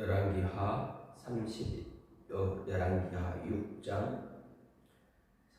열왕기하 6장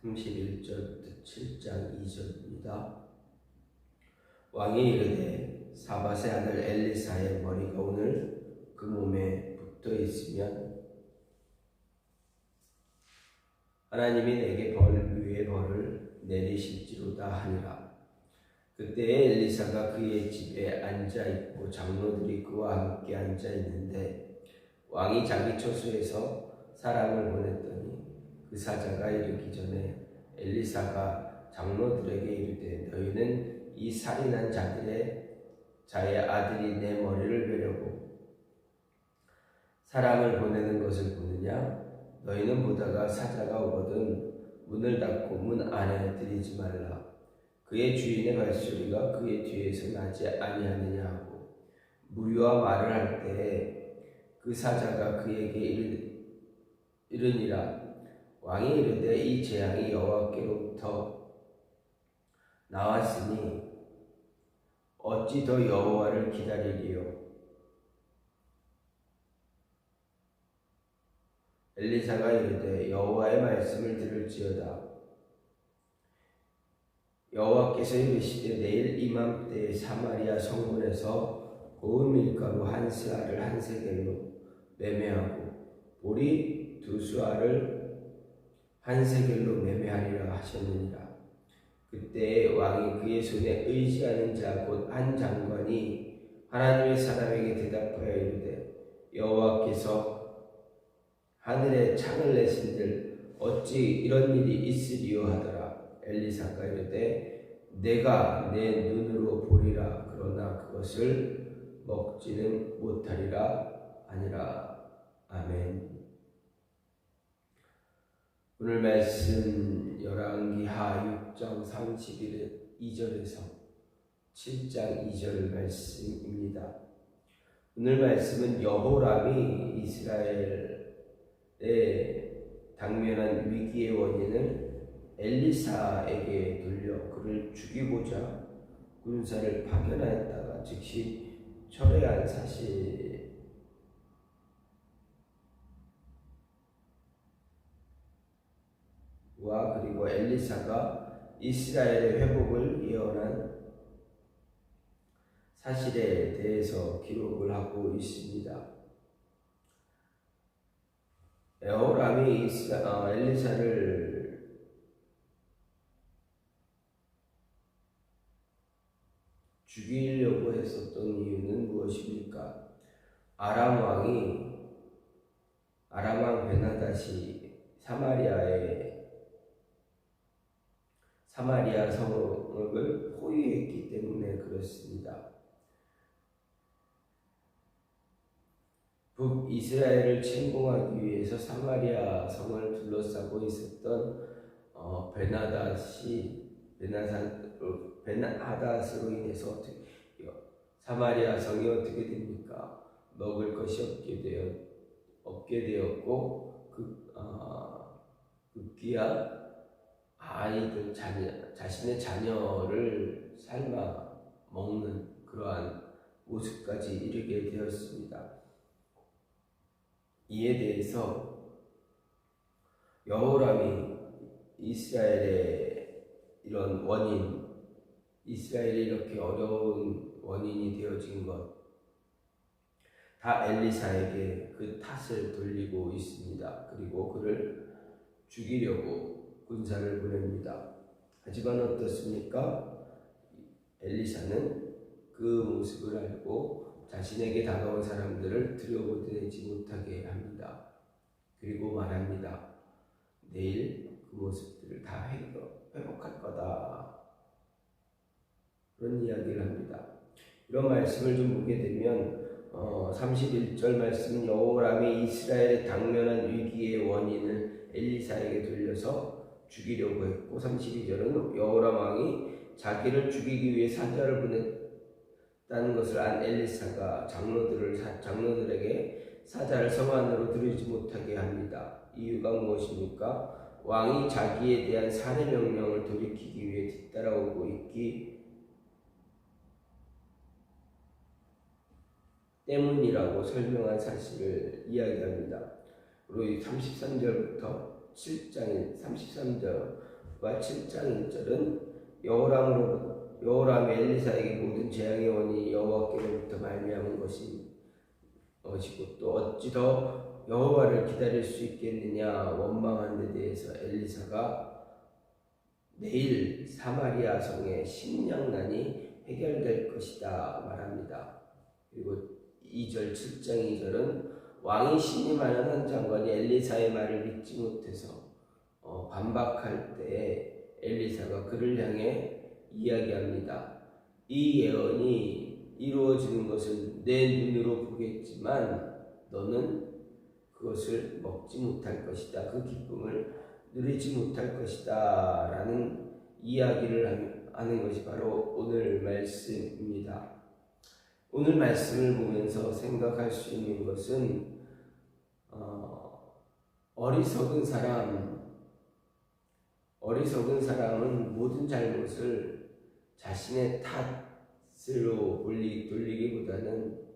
31절부터 7장 2절입니다. 왕이 이르되 사밧의 아들 엘리사의 머리가 오늘 그 몸에 붙어 있으면 하나님이 내게 벌 위에 벌을 내리실지로다 하니라. 그때 엘리사가 그의 집에 앉아 있고 장로들이 그와 함께 앉아 있는데 왕이 자기 처소에서 사람을 보냈더니 그 사자가 이르기 전에 엘리사가 장로들에게 이르되 너희는 이 살인한 자의 아들이 내 머리를 베려고 사람을 보내는 것을 보느냐? 너희는 보다가 사자가 오거든 문을 닫고 문 안에 들이지 말라. 그의 주인의 발소리가 그의 뒤에서 나지 아니하느냐 하고 무리와 말을 할 때에 그 사자가 그에게 이르니라. 왕이 이르되 이 재앙이 여호와께로부터 나왔으니 어찌 더 여호와를 기다리리요. 엘리사가 이르되 여호와의 말씀을 들을지어다. 여호와께서 이르시되 내일 이맘때에 사마리아 성문에서 고운 밀가루 한 스아를 한 세겔로 매매하고 보리 두 수아를 한 세겔로 매매하리라 하셨느니라. 그때 왕이 그의 손에 의지하는 자 곧 한 장관이 하나님의 사람에게 대답하여 이르되 여호와께서 하늘에 창을 내신들 어찌 이런 일이 있으리요 하더라. 엘리사가 이르되 내가 내 눈으로 보리라. 그러나 그것을 먹지는 못하리라 하니라. 아멘. 오늘 말씀 열왕기하 6장 32절에서 7장 2절 말씀입니다. 오늘 말씀은 여호람이 이스라엘에 당면한 위기의 원인을 엘리사에게 돌려 그를 죽이고자 군사를 파견하였다가 즉시 철회한 사실과 그리고 엘리사가 이스라엘의 회복을 예언한 사실에 대해서 기록을 하고 있습니다. 여호람이 엘리사를 죽이려고 했었던 이유는 무엇입니까? 아람 왕 베나닷이 사마리아 성을 포위했기 때문에 그렇습니다. 북이스라엘을 침공하기 위해서 사마리아 성을 둘러싸고 있었던 베나하닷으로 인해서 사마리아 성이 어떻게 됩니까? 먹을 것이 없게 되었고 급기야 아이들 자신의 자녀를 삶아 먹는 그러한 모습까지 이르게 되었습니다. 이에 대해서 여호람이 이스라엘의 이런 이스라엘이 이렇게 어려운 원인이 되어진 것, 다 엘리사에게 그 탓을 돌리고 있습니다. 그리고 그를 죽이려고 군사를 보냅니다. 하지만 어떻습니까? 엘리사는 그 모습을 알고 자신에게 다가온 사람들을 들여보내지 못하게 합니다. 그리고 말합니다. 내일 그 모습들을 다 회복할 거다. 그런 이야기를 합니다. 이런 말씀을 좀 보게 되면 31절 말씀은 여호람이 이스라엘에 당면한 위기의 원인을 엘리사에게 돌려서 죽이려고 했고 32절은 여호람 왕이 자기를 죽이기 위해 사자를 보냈다는 것을 안 엘리사가 장로들에게 사자를 성 안으로 들이지 못하게 합니다. 이유가 무엇입니까? 왕이 자기에 대한 살해 명령을 돌이키기 위해 뒤따라오고 있기 때문이라고 설명한 사실을 이야기합니다. 그리고 33절부터 7장 33절과 7장 1절은 여호람이 엘리사에게 모든 재앙의 원인이 여호와께로부터 말미암은 것이고 또 어찌 더 여호와를 기다릴 수 있겠느냐 원망한 데 대해서 엘리사가 내일 사마리아 성의 식량난이 해결될 것이다 말합니다. 그리고 2절 7장 2절은 왕이 신임하는 한 장관이 엘리사의 말을 믿지 못해서 반박할 때에 엘리사가 그를 향해 이야기합니다. 이 예언이 이루어지는 것을 내 눈으로 보겠지만 너는 그것을 먹지 못할 것이다. 그 기쁨을 누리지 못할 것이다. 라는 이야기를 하는 것이 바로 오늘 말씀입니다. 오늘 말씀을 보면서 생각할 수 있는 것은 어리석은 사람은 모든 잘못을 자신의 탓으로 돌리기보다는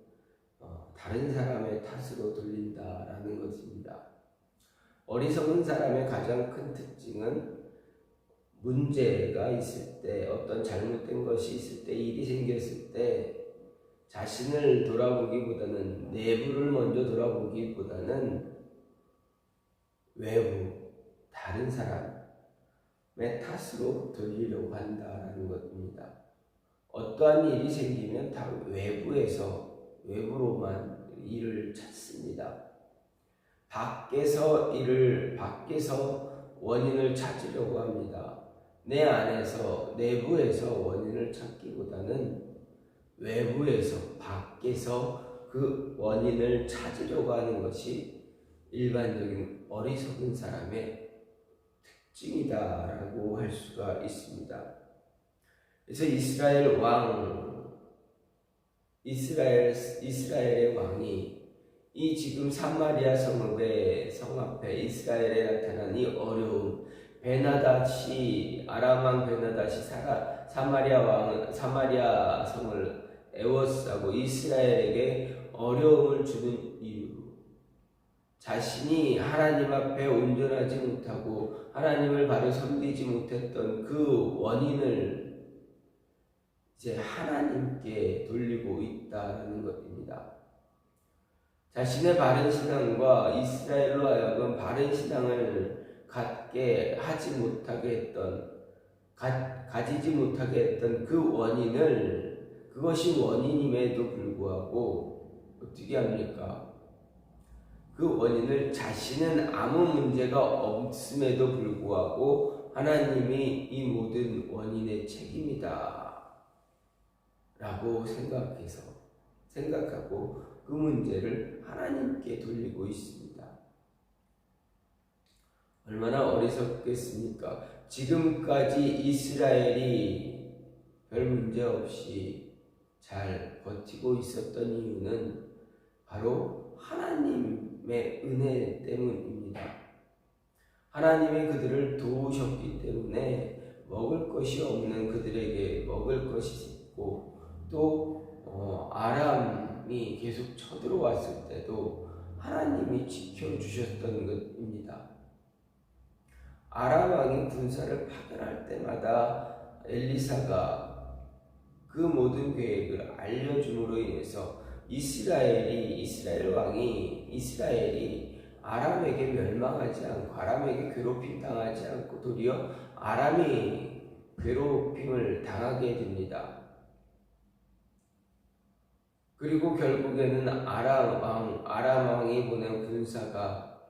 다른 사람의 탓으로 돌린다라는 것입니다. 어리석은 사람의 가장 큰 특징은 문제가 있을 때, 어떤 잘못된 것이 있을 때, 일이 생겼을 때 자신을 돌아보기보다는, 내부를 먼저 돌아보기보다는 외부, 다른 사람의 탓으로 돌리려고 한다라는 것입니다. 어떠한 일이 생기면 다 외부로만 일을 찾습니다. 밖에서 원인을 찾으려고 합니다. 내 안에서, 내부에서 원인을 찾기보다는 외부에서, 밖에서 그 원인을 찾으려고 하는 것이 일반적인 어리석은 사람의 특징이다라고 할 수가 있습니다. 그래서 이스라엘의 왕이 이 지금 사마리아 성 앞에 이스라엘에 나타난 이 어려움, 아람 왕 베나다시 사마리아 성을 에워싸고 이스라엘에게 어려움을 주는 이유, 자신이 하나님 앞에 온전하지 못하고 하나님을 바로 섬기지 못했던 그 원인을 이제 하나님께 돌리고 있다는 것입니다. 자신의 바른 신앙과 이스라엘로 하여금 바른 신앙을 가지지 못하게 했던 그 원인을, 그것이 원인임에도 불구하고 어떻게 합니까? 그 원인을 자신은 아무 문제가 없음에도 불구하고 하나님이 이 모든 원인의 책임이다 라고 생각하고 그 문제를 하나님께 돌리고 있습니다. 얼마나 어리석겠습니까? 지금까지 이스라엘이 별 문제 없이 잘 버티고 있었던 이유는 바로 하나님의 은혜 때문입니다. 하나님이 그들을 도우셨기 때문에 먹을 것이 없는 그들에게 먹을 것이 있고, 또 아람이 계속 쳐들어왔을 때도 하나님이 지켜주셨던 것입니다. 아람 왕이 군사를 파견할 때마다 엘리사가 그 모든 계획을 알려줌으로 인해서 이스라엘이 아람에게 멸망하지 않고, 아람에게 괴롭힘 당하지 않고 도리어 아람이 괴롭힘을 당하게 됩니다. 그리고 결국에는 아람 왕이 보낸 군사가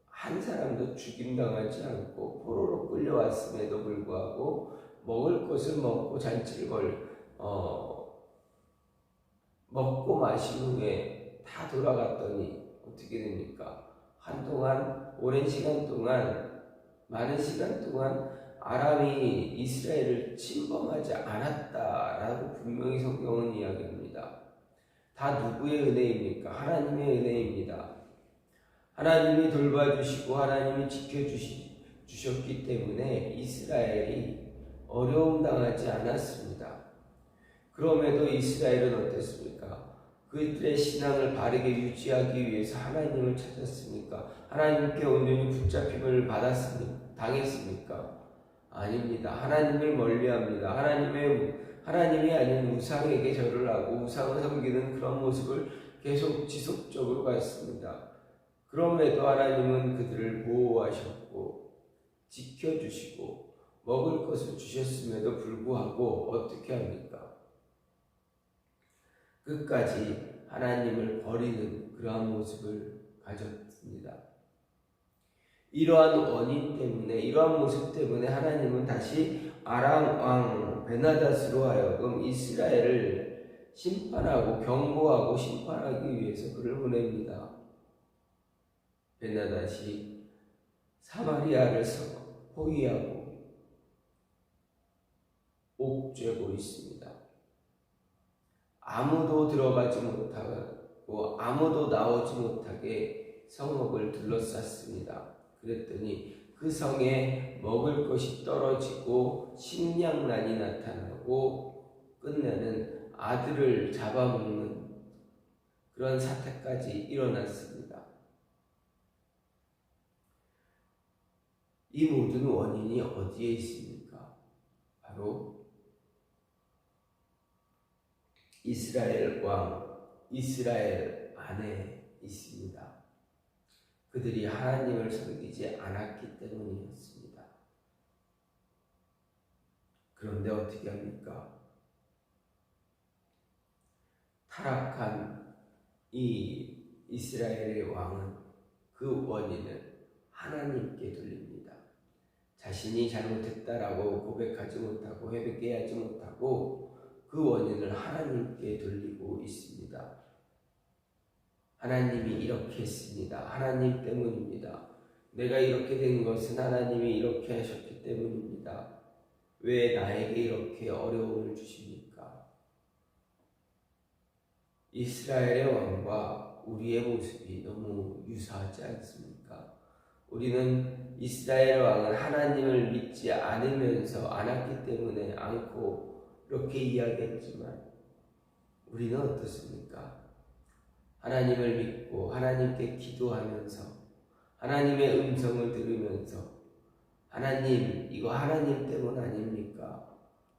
한 사람도 죽임당하지 않고 포로로 끌려왔음에도 불구하고 먹을 것을 먹고 먹고 마신 후에 다 돌아갔더니 어떻게 됩니까? 많은 시간 동안 아람이 이스라엘을 침범하지 않았다라고 분명히 성경은 이야기합니다. 다 누구의 은혜입니까? 하나님의 은혜입니다. 하나님이 돌봐주시고 하나님이 지켜주셨기 때문에 이스라엘이 어려움 당하지 않았습니다. 그럼에도 이스라엘은 어땠습니까? 그들의 신앙을 바르게 유지하기 위해서 하나님을 찾았습니까? 하나님께 온전히 붙잡힘을 당했습니까? 아닙니다. 하나님을 멀리합니다. 하나님이 아닌 우상에게 절을 하고 우상을 섬기는 그런 모습을 계속 지속적으로 갔습니다. 그럼에도 하나님은 그들을 보호하셨고 지켜주시고 먹을 것을 주셨음에도 불구하고 어떻게 합니까? 끝까지 하나님을 버리는 그러한 모습을 가졌습니다. 이러한 원인 때문에, 이러한 모습 때문에 하나님은 다시 아람 왕 베나닷으로 하여금 이스라엘을 심판하고 경고하고 심판하기 위해서 그를 보냅니다. 베나닷이 사마리아를 포위하고 옥죄고 있습니다. 아무도 들어가지 못하고 아무도 나오지 못하게 성읍을 둘러쌌습니다. 그랬더니 그 성에 먹을 것이 떨어지고 식량난이 나타나고 끝내는 아들을 잡아먹는 그런 사태까지 일어났습니다. 이 모든 원인이 어디에 있습니까? 바로 이스라엘 안에 있습니다. 그들이 하나님을 섬기지 않았기 때문이었습니다. 그런데 어떻게 합니까? 타락한 이 이스라엘의 왕은 그 원인을 하나님께 돌립니다. 자신이 잘못했다라고 고백하지 못하고 회개하지 못하고 그 원인을 하나님께 돌리고 있습니다. 하나님이 이렇게 했습니다. 하나님 때문입니다. 내가 이렇게 된 것은 하나님이 이렇게 하셨기 때문입니다. 왜 나에게 이렇게 어려움을 주십니까? 이스라엘의 왕과 우리의 모습이 너무 유사하지 않습니까? 우리는 이스라엘 왕은 하나님을 믿지 않았기 때문에 않고 이렇게 이야기했지만 우리는 어떻습니까? 하나님을 믿고 하나님께 기도하면서 하나님의 음성을 들으면서 하나님, 이거 하나님 때문 아닙니까?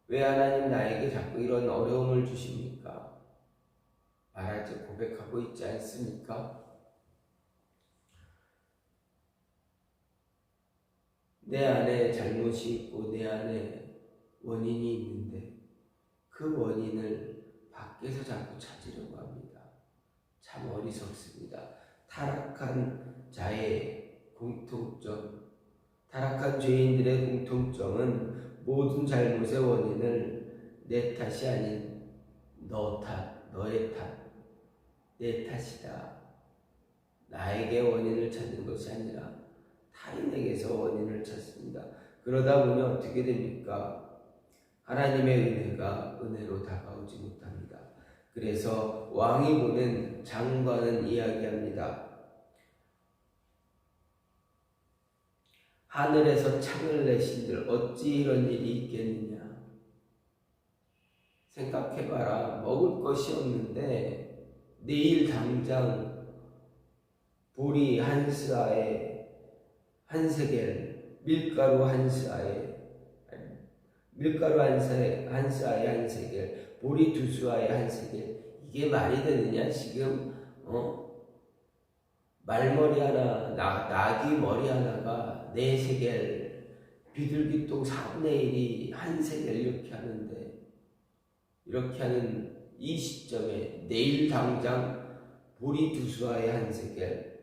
왜 하나님 나에게 자꾸 이런 어려움을 주십니까? 말하지 고백하고 있지 않습니까? 내 안에 잘못이 있고 내 안에 원인이 있는데 그 원인을 밖에서 자꾸 찾으려고 합니다. 참 어리석습니다. 타락한 자의 공통점, 타락한 죄인들의 공통점은 모든 잘못의 원인을 내 탓이 아닌 너의 탓, 내 탓이다. 나에게 원인을 찾는 것이 아니라 타인에게서 원인을 찾습니다. 그러다 보니 어떻게 됩니까? 하나님의 은혜가 은혜로 다가오지 못합니다. 그래서 왕이 보낸 장관은 이야기합니다. 하늘에서 창을 내신들 어찌 이런 일이 있겠느냐? 생각해봐라. 먹을 것이 없는데 내일 당장 보리 한 스아에 한 세겔, 밀가루 한 스아에 한 세겔, 보리 2수아에 한 세겔. 이게 말이 되느냐? 지금 말머리 하나, 나귀 머리 하나가 4세겔, 비둘기똥 4분의 1이 한 세겔 이렇게 하는데, 이렇게 하는 이 시점에 내일 당장 보리 2수아에 한 세겔,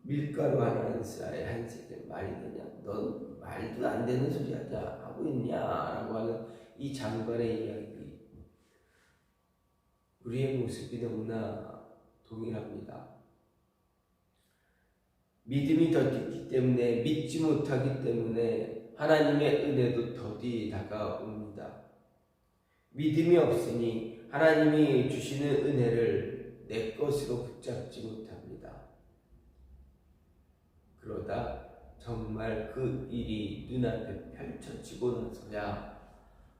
밀가루 한 스아에 한 세겔 말이 되냐? 넌 말도 안 되는 소리 하고 있냐? 라고 하는 이 장관의 이야기. 우리의 모습이 너무나 동일합니다. 믿음이 더디기 때문에, 믿지 못하기 때문에 하나님의 은혜도 더디 다가옵니다. 믿음이 없으니 하나님이 주시는 은혜를 내 것으로 붙잡지 못합니다. 그러다 정말 그 일이 눈앞에 펼쳐지고 나서야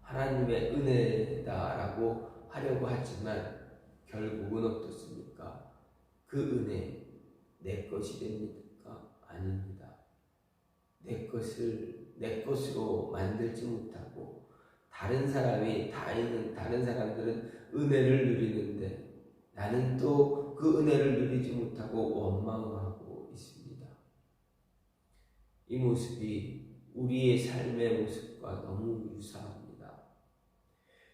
하나님의 은혜다라고 하려고 하지만 결국은 어떻습니까? 그 은혜 내 것이 됩니까? 아닙니다. 내 것으로 만들지 못하고 다른 사람들은 은혜를 누리는데 나는 또 그 은혜를 누리지 못하고 원망하고 있습니다. 이 모습이 우리의 삶의 모습과 너무 유사합니다.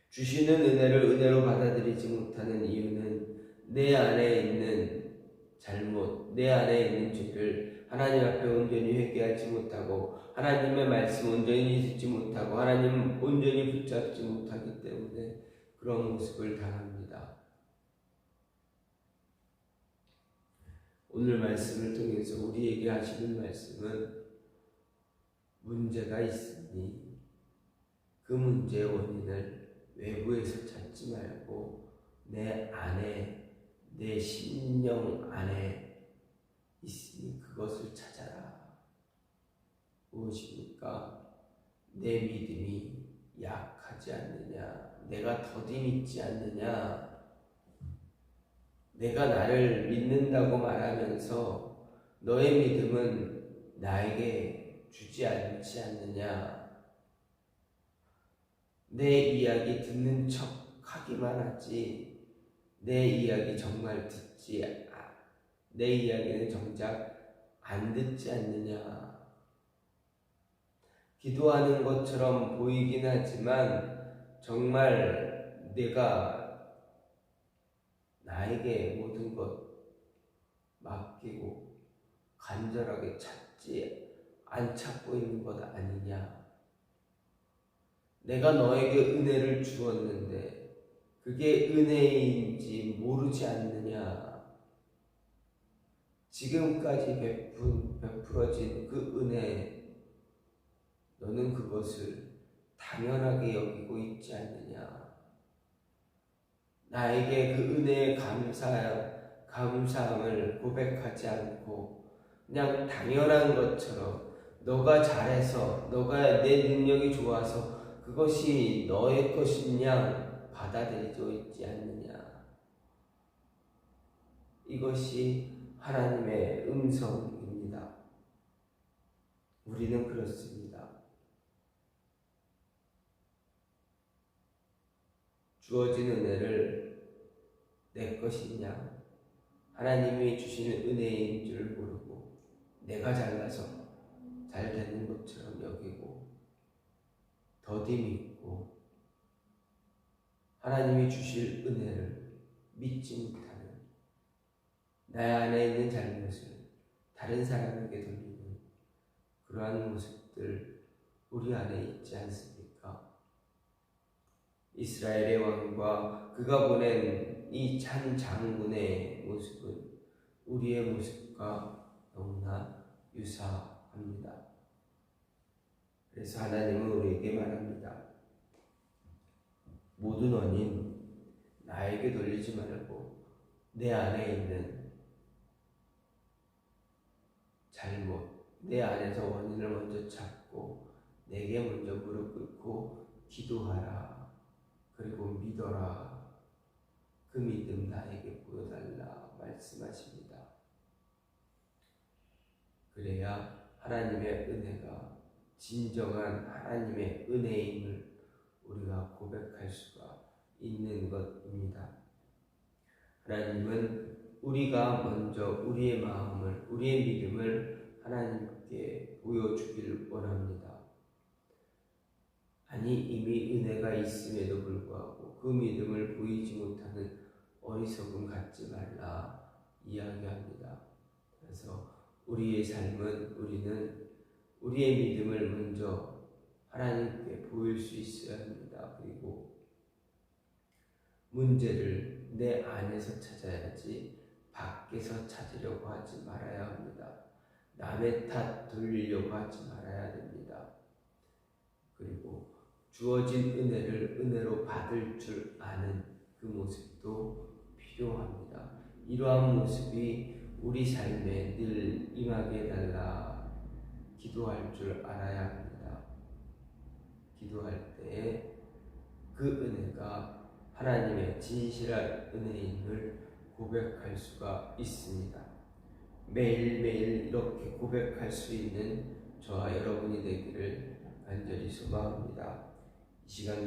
주시는 은혜를 은혜로 받아들이지 못하는 이유는 내 안에 있는 잘못, 내 안에 있는 죄를 하나님 앞에 온전히 회개하지 못하고 하나님의 말씀 온전히 듣지 못하고 하나님 온전히 붙잡지 못하기 때문에 그런 모습을 당합니다. 오늘 말씀을 통해서 우리에게 하시는 말씀은 문제가 있으니 그 문제의 원인을 외부에서 찾지 말고 내 안에, 내 심령 안에 있으니 그것을 찾아라. 무엇입니까? 내 믿음이 약하지 않느냐, 내가 더디 믿지 않느냐, 내가 나를 믿는다고 말하면서 너의 믿음은 나에게 주지 않지 않느냐, 내 이야기 듣는 척 하기만 하지 내 이야기 정말 내 이야기는 정작 안 듣지 않느냐. 기도하는 것처럼 보이긴 하지만 정말 내가 나에게 모든 것 맡기고 간절하게 안 찾고 있는 것 아니냐. 내가 너에게 은혜를 주었는데 그게 은혜인지 모르지 않느냐. 지금까지 베풀어진 그 은혜, 너는 그것을 당연하게 여기고 있지 않느냐. 나에게 그 은혜의 감사함을 고백하지 않고 그냥 당연한 것처럼 너가 잘해서, 너가 내 능력이 좋아서 그것이 너의 것인 양 받아들이고 있지 않느냐. 이것이 하나님의 음성입니다. 우리는 그렇습니다. 주어진 은혜를 내 것이냐, 하나님이 주시는 은혜인 줄 모르고 내가 잘나서 잘 되는 것처럼 여기고 더디 믿고 하나님이 주실 은혜를 믿지 못하는 내 안에 있는 잘못을 다른 사람에게 돌리는 그러한 모습들 우리 안에 있지 않습니까? 이스라엘의 왕과 그가 보낸 이 찬 장군의 모습은 우리의 모습과 너무나 유사합니다. 그래서 하나님은 우리에게 말합니다. 모든 원인 나에게 돌리지 말고 내 안에 있는 잘못, 내 안에서 원인을 먼저 찾고 내게 먼저 무릎 꿇고 기도하라. 그리고 믿어라. 그 믿음 나에게 보여달라 말씀하십니다. 그래야 하나님의 은혜가 진정한 하나님의 은혜임을 우리가 고백할 수가 있는 것입니다. 하나님은 우리가 먼저 우리의 마음을, 우리의 믿음을 하나님께 보여주길 원합니다. 아니 이미 은혜가 있음에도 불구하고 그 믿음을 보이지 못하는 어리석음 갖지 말라 이야기합니다. 그래서 우리의 삶은 우리는 우리의 믿음을 먼저 하나님께 보일 수 있어야 합니다. 그리고 문제를 내 안에서 찾아야지 밖에서 찾으려고 하지 말아야 합니다. 남의 탓 돌리려고 하지 말아야 됩니다. 그리고 주어진 은혜를 은혜로 받을 줄 아는 그 모습도 필요합니다. 이러한 모습이 우리 삶에 늘 임하게 해달라 기도할 줄 알아야 합니다. 기도할 때 그 은혜가 하나님의 진실한 은혜임을 고백할 수가 있습니다. 매일매일 이렇게 고백할 수 있는 저와 여러분이 되기를 간절히 소망합니다. 이 시간